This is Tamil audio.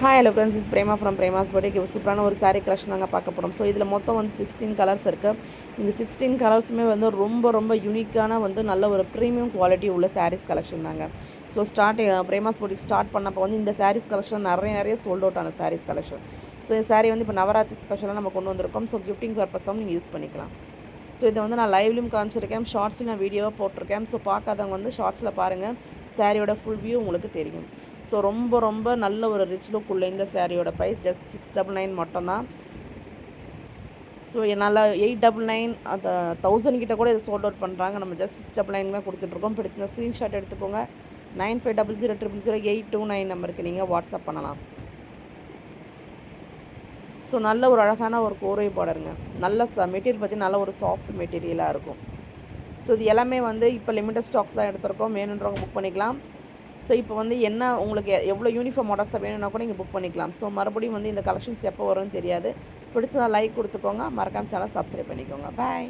Hi hello friends, is Prema from Prema's birthday. சூப்பரான ஒரு சாரீ கலெக்ஷன் தாங்க பார்க்க போகிறோம். ஸோ இதில் மொத்தம் வந்து 16 கலர்ஸ் இருக்குது. இந்த 16 கலர்ஸுமே வந்து ரொம்ப யூனிக்கான வந்து நல்ல ஒரு ப்ரீமியம் குவாலிட்டி உள்ள சாரீஸ் கலெக்ஷன் தாங்க. ஸோ பிரேமாஸ் பர்த்டே ஸ்டார்ட் பண்ணப்போ வந்து இந்த சாரீஸ் கலெக்ஷன் நிறைய சோல்ட் அவுட் ஆன சாரீஸ் கலெக்ஷன். ஸோ இந்த சாரீ வந்து இப்போ நவராத்திரி ஸ்பெஷலாக நம்ம கொண்டு வந்திருக்கோம். ஸோ கிஃப்டிங் பர்பஸாகவும் நீங்கள் யூஸ் பண்ணிக்கலாம். ஸோ இதை வந்து நான் லைவ்லையும் காமிச்சிருக்கேன், ஷார்ட்ஸில் நான் வீடியோவாக போட்டிருக்கேன். ஸோ பார்க்காதவங்க வந்து ஷார்ட்ஸில் பாருங்கள், சாரியோட ஃபுல் வியூ உங்களுக்கு தெரியும். ஸோ ரொம்ப நல்ல ஒரு ரிச் லுக் உள்ள இந்த சாரியோட ப்ரைஸ் ஜஸ்ட் 699 மட்டும்தான். ஸோ என்னால் 899 அந்த 1000 கிட்ட கூட இதை சோல்ட் அவுட் பண்ணுறாங்க. நம்ம ஜஸ்ட் 699 தான் கொடுத்துட்ருக்கோம். பிடிச்சிருந்தா ஸ்க்ரீன்ஷாட் எடுத்துக்கோங்க. 9500000829 நம்பருக்கு நீங்கள் வாட்ஸ்அப் பண்ணலாம். ஸோ நல்ல ஒரு அழகான ஒரு கோரை பார்டருங்க. நல்ல மெட்டீரியல் பற்றி நல்ல ஒரு சாஃப்ட் மெட்டீரியலாக இருக்கும். ஸோ இது எல்லாமே வந்து இப்போ லிமிட்டட் ஸ்டாக்ஸ் தான் எடுத்திருக்கோம். வேணுன்றவங்க புக் பண்ணிக்கலாம். ஸோ இப்போ வந்து என்ன உங்களுக்கு எவ்வளோ யூனிஃபார்ம் ஆர்டர்ஸாக வேணும்னா கூட நீங்கள் புக் பண்ணிக்கலாம். ஸோ மறுபடியும் வந்து இந்த கலெக்ஷன்ஸ் எப்போ வரும்னு தெரியாது. பிடிச்சதா லைக் கொடுத்துக்கோங்க. மறக்காம சேனல் சப்ஸ்கிரைப் பண்ணிக்கோங்க. பாய்.